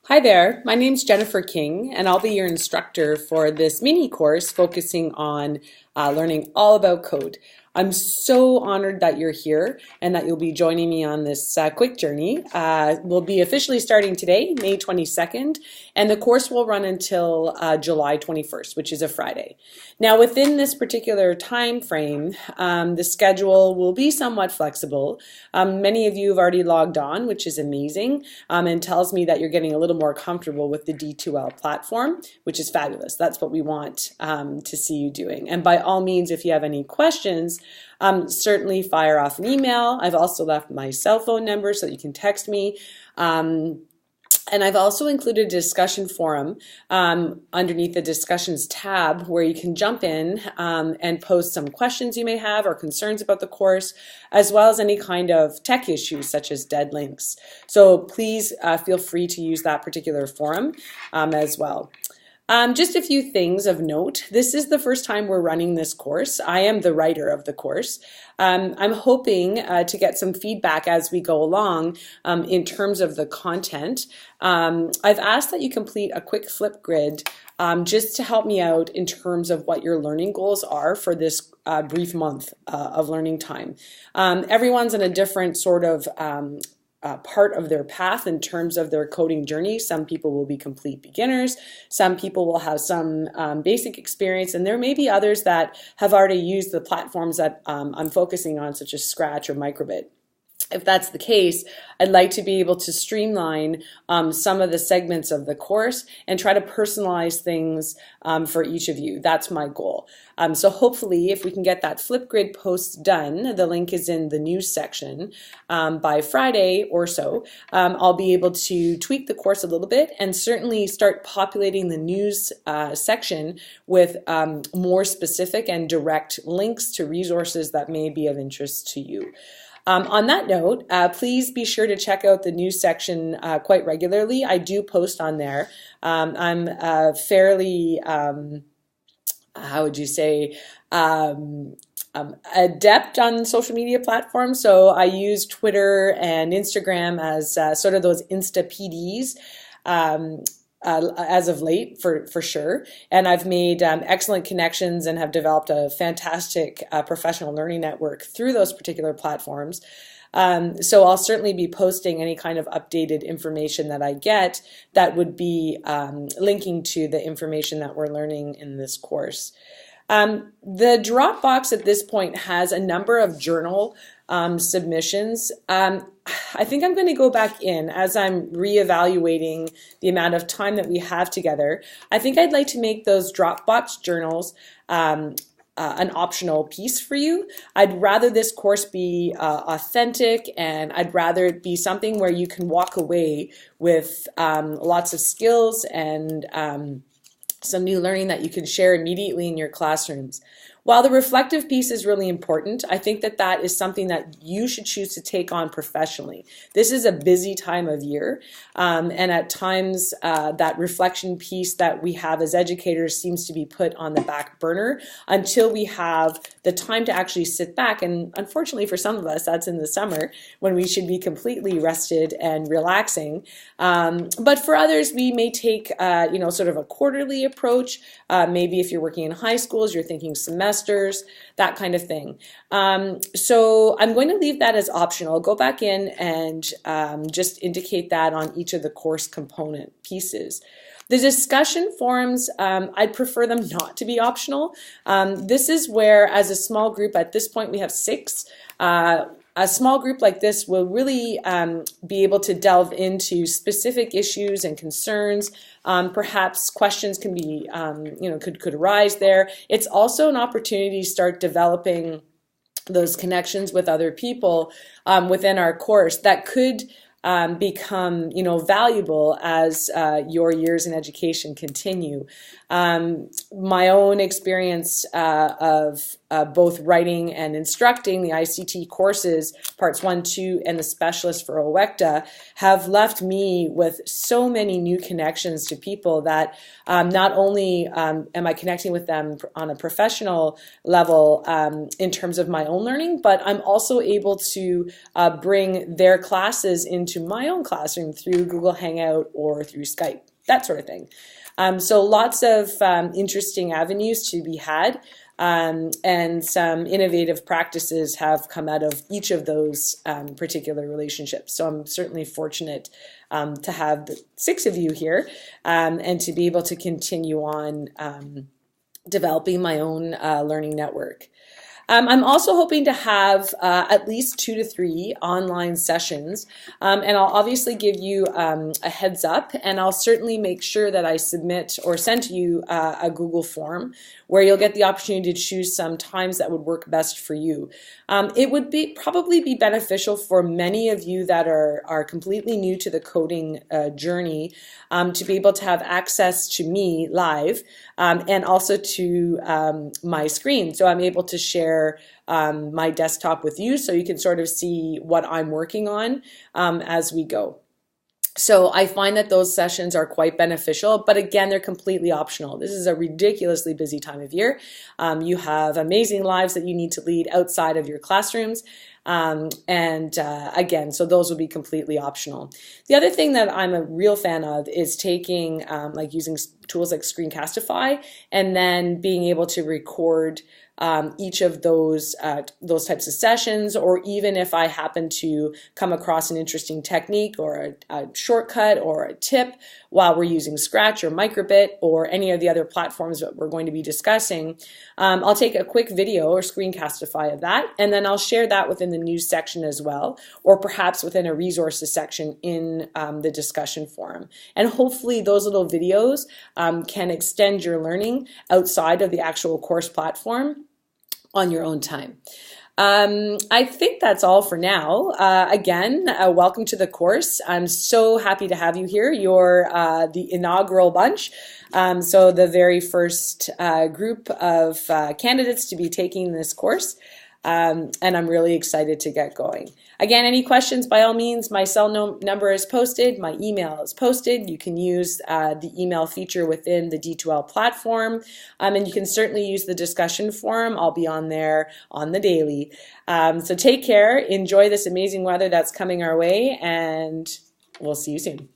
Hi there, my name's Jennifer King, and I'll be your instructor for this mini course focusing on learning all about code. I'm so honored that you're here and that you'll be joining me on this quick journey. We'll be officially starting today, May 22nd, and the course will run until July 21st, which is a Friday. Now, within this particular time frame, the schedule will be somewhat flexible. Many of you have already logged on, which is amazing, and tells me that you're getting a little more comfortable with the D2L platform, which is fabulous. That's what we want to see you doing. And by all means, if you have any questions, certainly fire off an email. I've also left my cell phone number so that you can text me. And I've also included a discussion forum underneath the discussions tab where you can jump in and post some questions you may have or concerns about the course, as well as any kind of tech issues such as dead links. So please feel free to use that particular forum as well. Just a few things of note. This is the first time we're running this course. I am the writer of the course. I'm hoping to get some feedback as we go along in terms of the content. I've asked that you complete a quick Flipgrid just to help me out in terms of what your learning goals are for this brief month of learning time. Everyone's in a different sort of part of their path in terms of their coding journey. Some people will be complete beginners. Some people will have some basic experience, and there may be others that have already used the platforms that I'm focusing on, such as Scratch or Microbit. If that's the case, I'd like to be able to streamline some of the segments of the course and try to personalize things for each of you. That's my goal. So hopefully, if we can get that Flipgrid post done, the link is in the news section, by Friday or so, I'll be able to tweak the course a little bit and certainly start populating the news section with more specific and direct links to resources that may be of interest to you. On that note, please be sure to check out the news section quite regularly. I do post on there. I'm fairly, how would you say, adept on social media platforms. So I use Twitter and Instagram as sort of those Insta PDs. As of late, for sure. And I've made excellent connections and have developed a fantastic professional learning network through those particular platforms. So I'll certainly be posting any kind of updated information that I get that would be linking to the information that we're learning in this course. The Dropbox at this point has a number of journal submissions. I think I'm going to go back in as I'm reevaluating the amount of time that we have together. I think I'd like to make those Dropbox journals an optional piece for you. I'd rather this course be authentic, and I'd rather it be something where you can walk away with lots of skills and some new learning that you can share immediately in your classrooms. While the reflective piece is really important, I think that that is something that you should choose to take on professionally. This is a busy time of year, and at times that reflection piece that we have as educators seems to be put on the back burner until we have the time to actually sit back. And unfortunately for some of us, that's in the summer when we should be completely rested and relaxing. But for others, we may take sort of a quarterly approach. Maybe if you're working in high schools, you're thinking semesters, that kind of thing. So I'm going to leave that as optional. Go back in and just indicate that on each of the course component pieces. The discussion forums, I'd prefer them not to be optional. This is where, as a small group, at this point we have 6, a small group like this will really be able to delve into specific issues and concerns. Perhaps questions can be, could arise there. It's also an opportunity to start developing those connections with other people within our course that could become, valuable as your years in education continue. My own experience of both writing and instructing the ICT courses, parts 1, 2, and the specialist for OWECTA, have left me with so many new connections to people that not only am I connecting with them on a professional level in terms of my own learning, but I'm also able to bring their classes into my own classroom through Google Hangout or through Skype, that sort of thing. So lots of interesting avenues to be had. And some innovative practices have come out of each of those particular relationships. So I'm certainly fortunate to have the 6 of you here and to be able to continue on developing my own learning network. I'm also hoping to have at least 2 to 3 online sessions, and I'll obviously give you a heads up, and I'll certainly make sure that I submit or send to you a Google form where you'll get the opportunity to choose some times that would work best for you. It would probably be beneficial for many of you that are completely new to the coding journey to be able to have access to me live and also to my screen. So I'm able to share my desktop with you so you can sort of see what I'm working on as we go. So I find that those sessions are quite beneficial, but again, they're completely optional. This is a ridiculously busy time of year. You have amazing lives that you need to lead outside of your classrooms. Again, so those will be completely optional. The other thing that I'm a real fan of is taking, like using tools like Screencastify and then being able to record each of those types of sessions, or even if I happen to come across an interesting technique or a shortcut or a tip while we're using Scratch or Microbit or any of the other platforms that we're going to be discussing, I'll take a quick video or Screencastify of that, and then I'll share that within the news section as well, or perhaps within a resources section in the discussion forum. And hopefully those little videos can extend your learning outside of the actual course platform on your own time. I think that's all for now. Again, welcome to the course. I'm so happy to have you here. You're the inaugural bunch. So the very first group of candidates to be taking this course. And I'm really excited to get going. Again, any questions, by all means, my cell number is posted, my email is posted. You can use the email feature within the D2L platform, and you can certainly use the discussion forum. I'll be on there on the daily. So take care, enjoy this amazing weather that's coming our way, and we'll see you soon.